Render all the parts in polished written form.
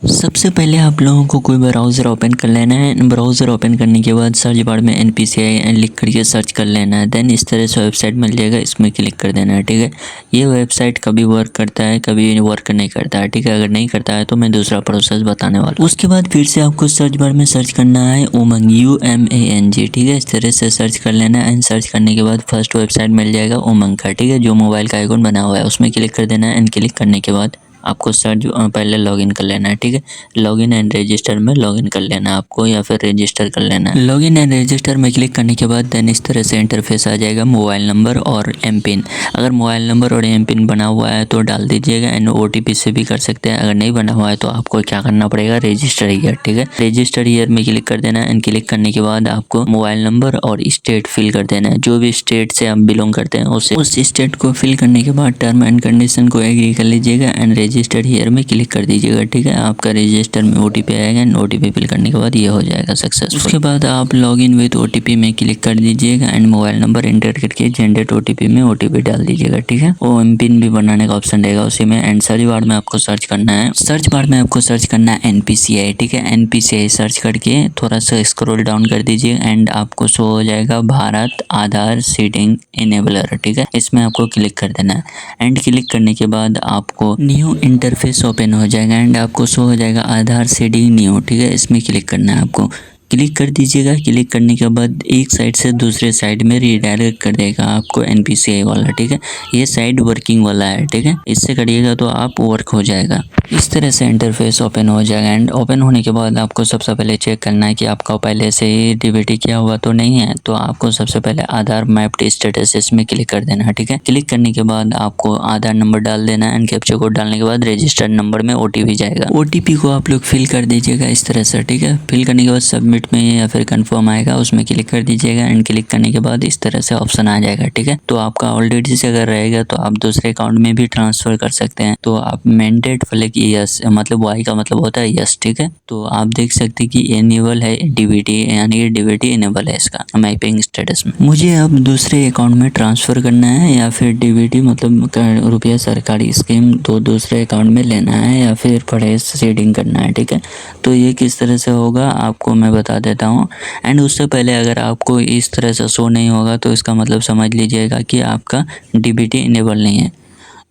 सबसे पहले आप लोगों को कोई ब्राउज़र ओपन कर लेना है। ब्राउज़र ओपन करने के बाद सर्च बार में NPCI लिख करके सर्च कर लेना है। देन इस तरह से वेबसाइट मिल जाएगा, इसमें क्लिक कर देना है। ठीक है, ये वेबसाइट कभी वर्क करता है, कभी वर्क नहीं करता है। ठीक है, अगर नहीं करता है तो मैं दूसरा प्रोसेस बताने वाला हूँ। उसके बाद फिर से आपको सर्च बार में सर्च करना है उमंग UMANG। ठीक है, इस तरह से सर्च कर लेना है। एंड सर्च करने के बाद फर्स्ट वेबसाइट मिल जाएगा उमंग का। ठीक है, जो मोबाइल का आइकॉन बना हुआ है उसमें क्लिक कर देना है। एंड क्लिक करने के बाद आपको सर्च पहले लॉगिन कर लेना है। ठीक है, लॉगिन एंड रजिस्टर में लॉगिन कर लेना है आपको, या फिर रजिस्टर कर लेना है। लॉगिन एंड रजिस्टर में क्लिक करने के बाद देन इस तरह से इंटरफेस आ जाएगा, मोबाइल नंबर और एम पिन। अगर मोबाइल नंबर और एम पिन बना हुआ है तो डाल दीजिएगा। एंड OTP से भी कर सकते हैं। अगर नहीं बना हुआ है तो आपको क्या करना पड़ेगा, रजिस्टर ईयर। ठीक है, रजिस्टर ईयर में क्लिक कर देना है। एंड क्लिक करने के बाद आपको मोबाइल नंबर और स्टेट फिल कर देना है। जो भी स्टेट से आप बिलोंग करते हैं उस स्टेट को फिल करने के बाद टर्म एंड कंडीशन को एग्री कर लीजिएगा। एंड रजिस्टर ईयर में क्लिक कर दीजिएगा। ठीक है, आपका रजिस्टर में OTP आएगा। एंड OTP फिल करने के बाद ये हो जाएगा सक्सेसफुल। उसके बाद आप लॉगिन विद OTP में क्लिक कर दीजिएगा। एंड मोबाइल नंबर एंटर करके जनरेट OTP में OTP डाल दीजिएगा। ठीक है, वो एम पिन भी बनाने का ऑप्शन रहेगा उसी में। एंड सर्च बार में आपको सर्च करना है, सर्च बार में आपको सर्च करना है NPCI। ठीक है, NPCI सर्च करके थोड़ा सा स्क्रॉल डाउन कर दीजिए। एंड आपको शो हो जाएगा भारत आधार सीडिंग इनेबलर। ठीक है, इसमें आपको क्लिक कर देना है। एंड क्लिक करने के बाद आपको न्यू इंटरफेस ओपन हो जाएगा। एंड आपको शो हो जाएगा आधार सीडिंग न्यू। ठीक है, इसमें क्लिक करना है आपको, क्लिक कर दीजिएगा। क्लिक करने के बाद एक साइड से दूसरे साइड में रीडायरेक्ट कर देगा आपको NPCI वाला। ठीक है, ये साइड वर्किंग वाला है। ठीक है, इससे करिएगा तो आप वर्क हो जाएगा। इस तरह से इंटरफेस ओपन हो जाएगा। एंड ओपन होने के बाद आपको सबसे पहले चेक करना है कि आपका पहले से ही DBT किया हुआ तो नहीं है। तो आपको सबसे पहले आधार मैप्ड स्टेटस इसमें क्लिक कर देना है। ठीक है, क्लिक करने के बाद आपको आधार नंबर डाल देना है। एंड कैप्चा कोड डालने के बाद रजिस्टर्ड नंबर में OTP जाएगा। OTP को आप लोग फिल कर दीजिएगा इस तरह से। ठीक है, फिल करने के बाद सबमिट में या फिर कंफर्म आएगा, उसमें क्लिक कर दीजिएगा। एंड क्लिक करने के बाद इस तरह से ऑप्शन आ जाएगा। ठीक है, तो आपका ऑलरेडी से अगर रहेगा तो आप दूसरे अकाउंट में भी ट्रांसफर कर सकते हैं। तो आप मैंडेट फ्लिक यस, मतलब वाई का मतलब होता है यस। ठीक है, तो आप देख सकते हैं कि इनेबल है DBT, यानी कि DBT इनेबल है इसका मैपिंग स्टेटस में। मुझे अब दूसरे अकाउंट में ट्रांसफर करना है या फिर DBT मतलब रुपया सरकारी स्कीम तो दूसरे अकाउंट में लेना है या फिर फ्रेश सीडिंग करना है। ठीक है, तो ये किस तरह से होगा आपको मैं बता देता हूँ। एंड उससे पहले अगर आपको इस तरह से शो नहीं होगा तो इसका मतलब समझ लीजिएगा कि आपका DBT इनेबल नहीं है।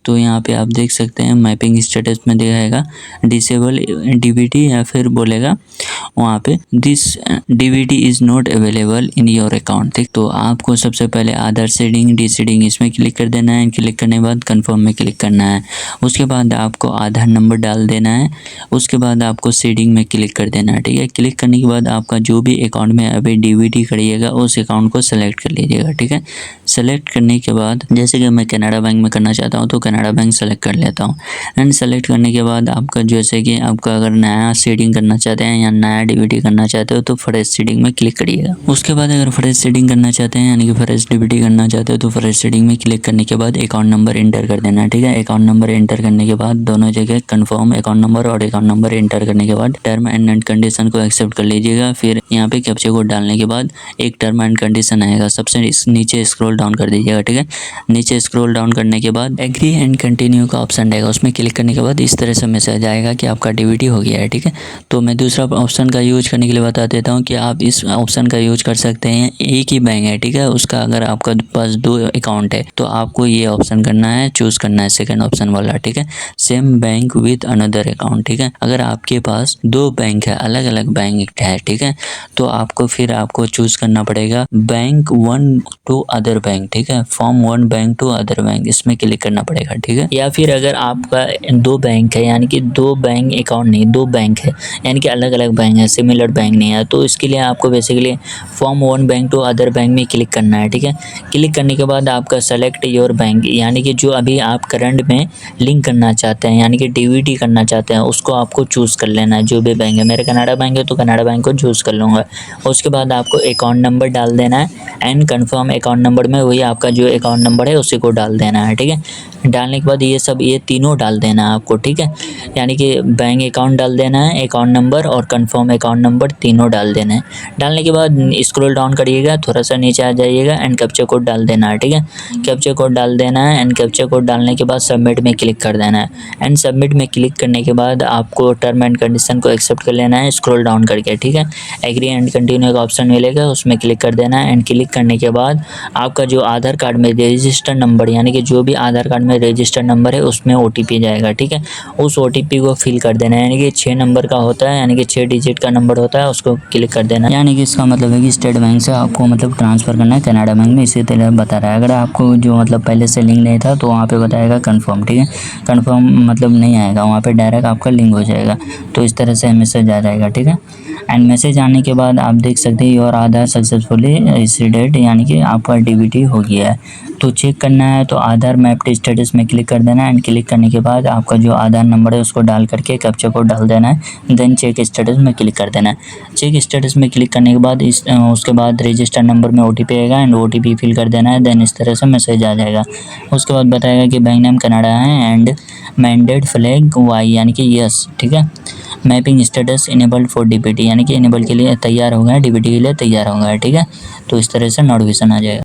तो यहाँ पे आप देख सकते हैं मैपिंग स्टेटस में दिखाएगा डिसेबल DBT, या फिर बोलेगा वहाँ पे this DBT is not available in your account. ठीक, तो आपको सबसे पहले आधार सीडिंग डीसीडिंग इसमें क्लिक कर देना है। क्लिक करने के बाद कंफर्म में क्लिक करना है। उसके बाद आपको आधार नंबर डाल देना है। उसके बाद आपको सीडिंग में क्लिक कर देना है। ठीक है, क्लिक करने के बाद आपका जो भी अकाउंट में अभी DBT करिएगा उस अकाउंट को सेलेक्ट कर लीजिएगा। ठीक है, सेलेक्ट करने के बाद जैसे कि मैं कनाडा बैंक में करना चाहता हूँ तो कनाडा बैंक सेलेक्ट कर लेता हूँ। एंड सेलेक्ट करने के बाद आपका जैसे कि आपका अगर नया सीडिंग करना चाहते हैं या नया DBT करना चाहते हो तो फ्रेश सीडिंग में क्लिक करिएगा। उसके बाद अगर फ्रेश सीडिंग करना चाहते हैं यानी कि फ्रेश DBT करना चाहते हो तो फ्रेश सीडिंग में क्लिक करने के बाद अकाउंट नंबर एंटर कर देना है। ठीक है, अकाउंट नंबर एंटर करने के बाद दोनों जगह कंफर्म अकाउंट नंबर और अकाउंट नंबर एंटर करने के बाद टर्म एंड कंडीशन को एक्सेप्ट कर लीजिएगा। फिर यहाँ पे कैप्चा कोड डालने के बाद एक टर्म एंड कंडीशन आएगा, सबसे नीचे स्क्रॉल डाउन कर दीजिएगा। ठीक है, नीचे स्क्रॉल डाउन करने के बाद एग्री एंड कंटिन्यू का ऑप्शन रहेगा, उसमें क्लिक करने के बाद इस तरह से मैसेज आएगा कि आपका DBT हो गया है। ठीक है, तो मैं दूसरा ऑप्शन का यूज करने के लिए बता देता हूँ कि आप इस ऑप्शन का यूज कर सकते हैं। एक ही बैंक है, ठीक है, उसका अगर आपका पास 2 अकाउंट है तो आपको ये ऑप्शन करना है, चूज करना है सेकंड ऑप्शन वाला। ठीक है, same bank with another account. ठीक है, अगर आपके पास 2 बैंक है, अलग अलग बैंक है, ठीक है, तो आपको फिर आपको चूज करना पड़ेगा बैंक 1 टू अदर बैंक। ठीक है, from 1 bank to other bank, इसमें क्लिक करना पड़ेगा। ठीक है, या फिर अगर आपका 2 बैंक है यानी कि 2 बैंक अकाउंट नहीं, 2 बैंक है यानी कि अलग अलग बैंक है, सिमिलर बैंक नहीं है, तो इसके लिए आपको basically from 1 bank to other bank में क्लिक करना है। ठीक है, क्लिक करने के बाद आपका सेलेक्ट योर बैंक यानी कि जो अभी आप करंट में लिंक करना चाहते हैं यानी कि DBT करना चाहते हैं उसको आपको चूज़ कर लेना है। जो भी बैंक है, मेरा कनाडा बैंक है तो कनाडा बैंक को चूज़ कर लूँगा। उसके बाद आपको अकाउंट नंबर डाल देना है। एंड कन्फर्म अकाउंट नंबर में वही आपका जो अकाउंट नंबर है उसी को डाल देना है। ठीक है, डालने के बाद ये तीनों डाल देना है आपको, ठीक है। यानी कि बैंक अकाउंट डाल देना है, अकाउंट नंबर और कंफर्म अकाउंट नंबर तीनों डाल देना है। डालने के बाद स्क्रॉल डाउन करिएगा, थोड़ा सा नीचे आ जाइएगा एंड कैप्चा कोड डाल देना है, ठीक है। कैप्चा कोड डाल देना है एंड कैप्चा कोड डालने के बाद सबमिट में क्लिक कर देना है। एंड सबमिट में क्लिक करने के बाद आपको टर्म एंड कंडीशन को एक्सेप्ट कर लेना है स्क्रॉल डाउन करके, ठीक है। एग्री एंड कंटिन्यू का ऑप्शन मिलेगा, उसमें क्लिक कर देना है। एंड क्लिक करने के बाद आपका जो आधार कार्ड में रजिस्टर्ड नंबर, यानी कि जो भी आधार कार्ड में रजिस्टर्ड नंबर है उसमें OTP जाएगा, ठीक है। उस OTP को फिल कर देना है, यानी कि 6 नंबर का होता है, यानी कि 6 डिजिट का नंबर होता है, उसको क्लिक कर देना है। यानी कि इसका मतलब है कि स्टेट बैंक से आपको मतलब ट्रांसफ़र करना है कनाडा बैंक में, इसी तरह बता रहा है। अगर आपको जो मतलब पहले से लिंक नहीं था तो वहाँ पे बताएगा कन्फर्म, ठीक है। कन्फर्म मतलब नहीं आएगा, वहाँ पे डायरेक्ट आपका लिंक हो जाएगा। तो इस तरह से मैसेज आ जाएगा, ठीक है। एंड मैसेज आने के बाद आप देख सकते हैं योर आधार सक्सेसफुली रिसीडेड, यानी कि आपका DBT हो गया है। तो चेक करना है तो आधार मैप्ड स्टेटस में क्लिक कर देना है। एंड क्लिक करने के बाद आपका जो आधार नंबर है उसको डाल करके कैप्चा कोड डाल देना है। देन चेक स्टेटस में क्लिक कर देना है। चेक स्टेटस में क्लिक करने के बाद उसके बाद रजिस्टर नंबर में OTP आएगा एंड OTP फिल कर देना है। देन इस तरह से मैसेज आ जाएगा। उसके बाद बताएगा कि बैंक नेम कनाडा है एंड मैंडेट फ्लैग Y, यानी कि यस, ठीक है। Mapping status enabled for DBT, यानी कि इनेबल के लिए तैयार हो गया है, DBT के लिए तैयार हो गया है, ठीक है। तो इस तरह से नोटिफिकेशन आ जाएगा।